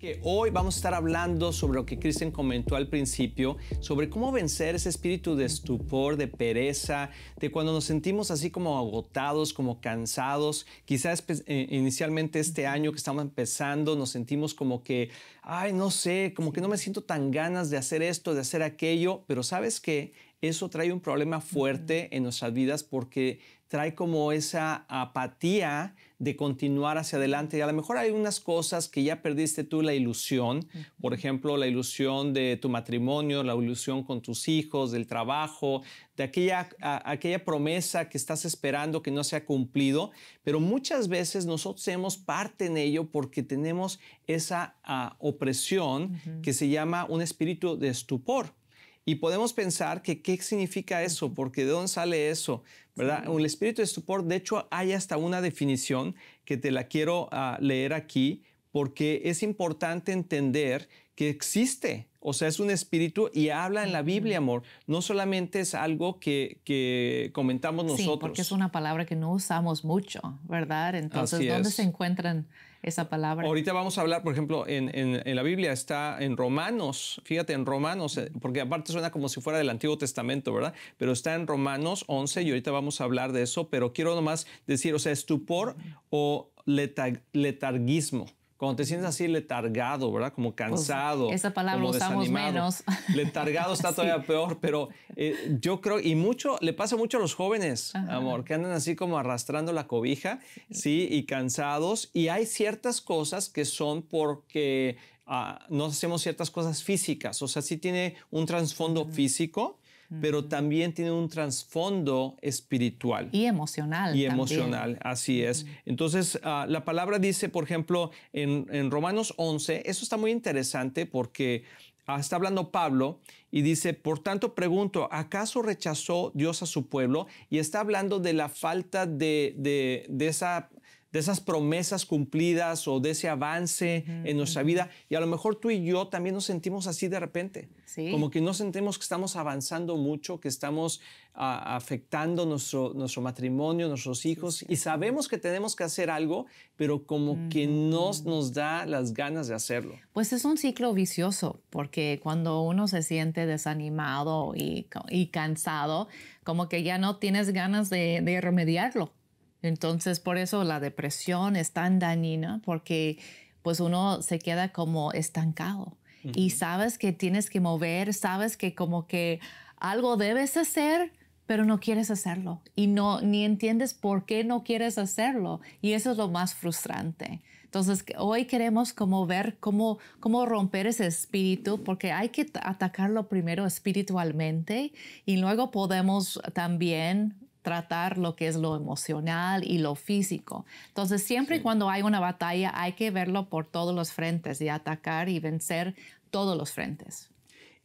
Que hoy vamos a estar hablando sobre lo que Kristen comentó al principio, sobre cómo vencer ese espíritu de estupor, de pereza, de cuando nos sentimos así como agotados, como cansados. Quizás inicialmente este año que estamos empezando nos sentimos como que, ay, no sé, como que no me siento tan ganas de hacer esto, de hacer aquello, pero ¿sabes qué? Eso trae un problema fuerte en nuestras vidas porque trae como esa apatía de continuar hacia adelante. Y a lo mejor hay unas cosas que ya perdiste tú la ilusión. Por ejemplo, la ilusión de tu matrimonio, la ilusión con tus hijos, del trabajo, de aquella promesa que estás esperando que no se ha cumplido. Pero muchas veces nosotros tenemos parte en ello porque tenemos esa opresión que se llama un espíritu de estupor. Y podemos pensar que qué significa eso, porque de dónde sale eso, ¿verdad? Sí. El espíritu de estupor, de hecho, hay hasta una definición que te la quiero leer aquí, porque es importante entender que existe. O sea, es un espíritu y habla en la Biblia, amor. No solamente es algo que comentamos nosotros. Sí, porque es una palabra que no usamos mucho, ¿verdad? Entonces, ¿dónde se encuentran esa palabra? Ahorita vamos a hablar, por ejemplo, en la Biblia está en Romanos. Fíjate, en Romanos, porque aparte suena como si fuera del Antiguo Testamento, ¿verdad? Pero está en Romanos 11 y ahorita vamos a hablar de eso. Pero quiero nomás decir, o sea, estupor o letargismo. Cuando te sientes así letargado, ¿verdad? Como cansado. Pues esa palabra usamos menos. Letargado está todavía peor, pero yo creo, y le pasa mucho a los jóvenes, amor, que andan así como arrastrando la cobija, sí, y cansados. Y hay ciertas cosas que son porque no hacemos ciertas cosas físicas. O sea, sí tiene un trasfondo físico, pero también tiene un trasfondo espiritual. Y emocional. Y emocional, así es. Entonces, la palabra dice, por ejemplo, en Romanos 11, eso está muy interesante porque está hablando Pablo y dice, por tanto pregunto, ¿acaso rechazó Dios a su pueblo? Y está hablando de la falta de esas promesas cumplidas o de ese avance en nuestra vida. Y a lo mejor tú y yo también nos sentimos así de repente. Sí. Como que no sentimos que estamos avanzando mucho, que estamos afectando nuestro matrimonio, nuestros hijos. Sí. Y sabemos que tenemos que hacer algo, pero como que no nos da las ganas de hacerlo. Pues es un ciclo vicioso, porque cuando uno se siente desanimado y cansado, como que ya no tienes ganas de remediarlo. Entonces, por eso la depresión es tan dañina, porque pues uno se queda como estancado. Y sabes que tienes que mover, sabes que como que algo debes hacer, pero no quieres hacerlo. Y ni entiendes por qué no quieres hacerlo. Y eso es lo más frustrante. Entonces, hoy queremos como ver cómo romper ese espíritu, porque hay que atacarlo primero espiritualmente y luego podemos también tratar lo que es lo emocional y lo físico. Entonces, siempre y cuando hay una batalla, hay que verlo por todos los frentes y atacar y vencer todos los frentes.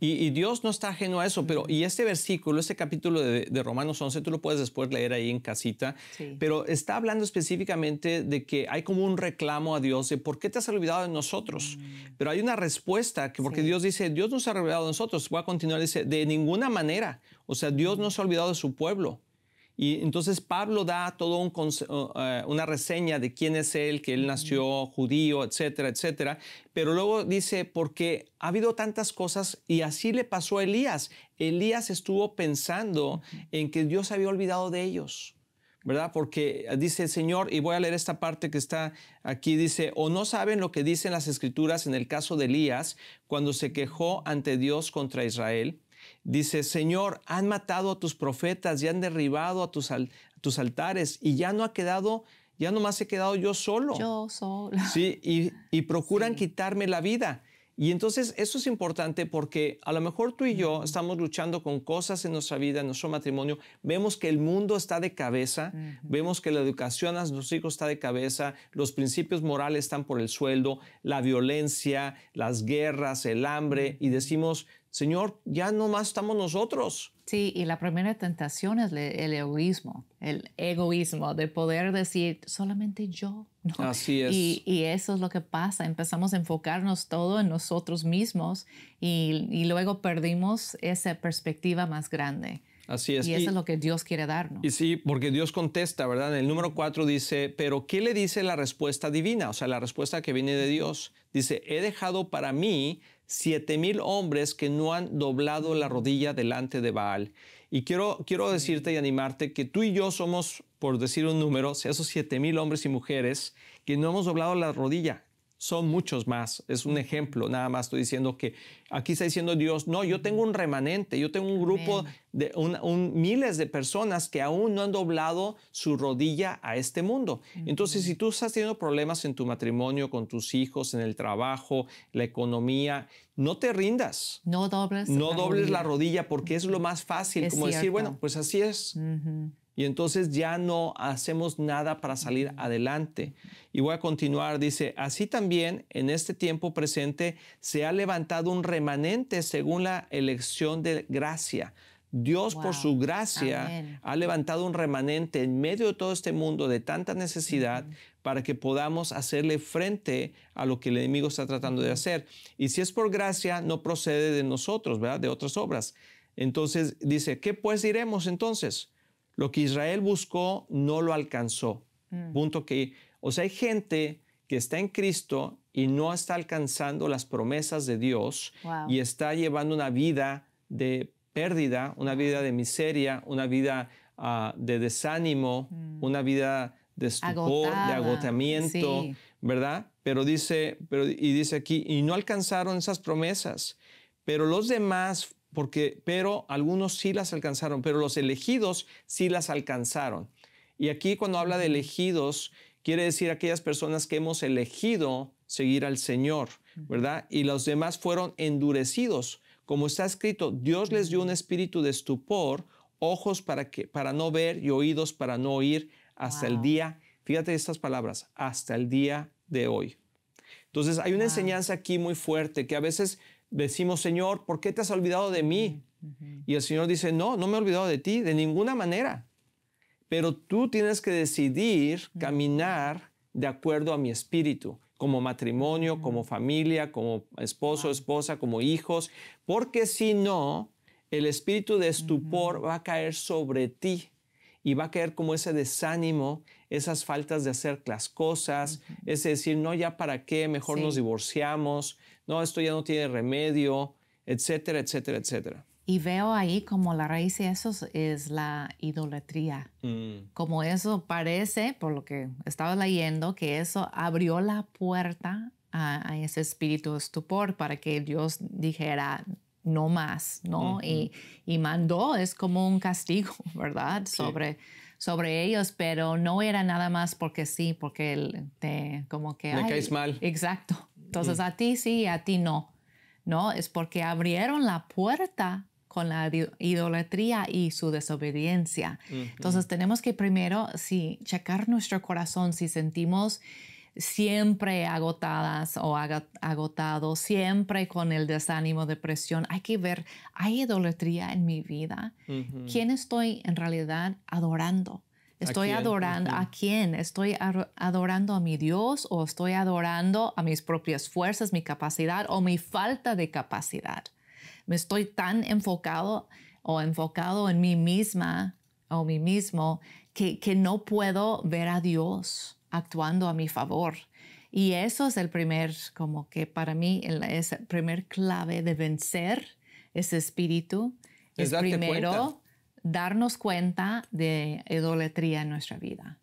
Y Dios no está ajeno a eso, pero y este versículo, este capítulo de Romanos 11, tú lo puedes después leer ahí en casita, pero está hablando específicamente de que hay como un reclamo a Dios de ¿por qué te has olvidado de nosotros? Pero hay una respuesta, porque Dios dice, Dios no se ha olvidado de nosotros. Voy a continuar, dice, de ninguna manera. O sea, Dios no se ha olvidado de su pueblo. Y entonces Pablo da todo una reseña de quién es él, que él nació judío, etcétera, etcétera. Pero luego dice, porque ha habido tantas cosas y así le pasó a Elías. Elías estuvo pensando en que Dios había olvidado de ellos, ¿verdad? Porque dice el Señor, y voy a leer esta parte que está aquí, dice, ¿o no saben lo que dicen las Escrituras en el caso de Elías cuando se quejó ante Dios contra Israel? Dice, Señor, han matado a tus profetas y han derribado a tus altares y ya nomás he quedado yo solo. Yo solo. Sí, y procuran quitarme la vida. Y entonces eso es importante porque a lo mejor tú y yo estamos luchando con cosas en nuestra vida, en nuestro matrimonio. Vemos que el mundo está de cabeza, vemos que la educación a nuestros hijos está de cabeza, los principios morales están por el suelo, la violencia, las guerras, el hambre, y decimos, Señor, ya no más estamos nosotros. Sí, y la primera tentación es el egoísmo de poder decir solamente yo. ¿No? Así es. Y eso es lo que pasa. Empezamos a enfocarnos todo en nosotros mismos y luego perdimos esa perspectiva más grande. Así es. Y eso es lo que Dios quiere darnos. Y sí, porque Dios contesta, ¿verdad? En el número 4 dice, pero ¿qué le dice la respuesta divina? O sea, la respuesta que viene de Dios. Dice, he dejado para mí 7,000 hombres que no han doblado la rodilla delante de Baal. Y quiero decirte y animarte que tú y yo somos, por decir un número, esos 7,000 hombres y mujeres que no hemos doblado la rodilla. Son muchos más. Es un ejemplo. Nada más estoy diciendo que aquí está diciendo Dios, no, yo tengo un remanente, yo tengo un grupo de miles de personas que aún no han doblado su rodilla a este mundo. Entonces, si tú estás teniendo problemas en tu matrimonio, con tus hijos, en el trabajo, la economía, no te rindas. No dobles la rodilla porque es lo más fácil, es como cierto. decir, bueno, pues así es. Y entonces ya no hacemos nada para salir adelante. Y voy a continuar, dice, así también en este tiempo presente se ha levantado un remanente según la elección de gracia. Dios por su gracia ha levantado un remanente en medio de todo este mundo de tanta necesidad para que podamos hacerle frente a lo que el enemigo está tratando de hacer. Y si es por gracia, no procede de nosotros, ¿verdad? De otras obras. Entonces dice, ¿qué pues diremos entonces? Lo que Israel buscó no lo alcanzó. Punto que, o sea, hay gente que está en Cristo y no está alcanzando las promesas de Dios y está llevando una vida de pérdida, una vida de miseria, una vida de desánimo, una vida de estupor, de agotamiento, ¿verdad? Pero dice aquí, y no alcanzaron esas promesas, pero los demás, pero algunos sí las alcanzaron, pero los elegidos sí las alcanzaron. Y aquí cuando habla de elegidos, quiere decir aquellas personas que hemos elegido seguir al Señor, ¿verdad? Y los demás fueron endurecidos. Como está escrito, Dios les dio un espíritu de estupor, ojos para no ver y oídos para no oír hasta el día, fíjate estas palabras, hasta el día de hoy. Entonces hay una enseñanza aquí muy fuerte que a veces decimos, Señor, ¿por qué te has olvidado de mí? Y el Señor dice, no me he olvidado de ti, de ninguna manera. Pero tú tienes que decidir caminar de acuerdo a mi espíritu, como matrimonio, como familia, como esposo, esposa, como hijos, porque si no, el espíritu de estupor va a caer sobre ti y va a caer como ese desánimo, esas faltas de hacer las cosas, ese decir, no, ya para qué, mejor nos divorciamos, no, esto ya no tiene remedio, etcétera, etcétera, etcétera. Y veo ahí como la raíz de eso es la idolatría. Como eso parece, por lo que estaba leyendo, que eso abrió la puerta a ese espíritu de estupor para que Dios dijera no más, ¿no? Y mandó, es como un castigo, ¿verdad? Sí. Sobre ellos, pero no era nada más porque sí, porque como que... Me caes mal. Exacto. Entonces a ti sí y a ti no. No, es porque abrieron la puerta con la idolatría y su desobediencia. Entonces tenemos que primero checar nuestro corazón si sentimos siempre agotadas o agotados, siempre con el desánimo, depresión. Hay que ver, ¿hay idolatría en mi vida? ¿Quién estoy en realidad adorando? ¿Estoy adorando a quién? ¿Estoy adorando a mi Dios o estoy adorando a mis propias fuerzas, mi capacidad o mi falta de capacidad? Me estoy tan enfocado en mí misma o mí mismo que no puedo ver a Dios actuando a mi favor. Y eso es el primer, como que para mí, es el primer clave de vencer ese espíritu. Es primero darnos cuenta de idolatría en nuestra vida.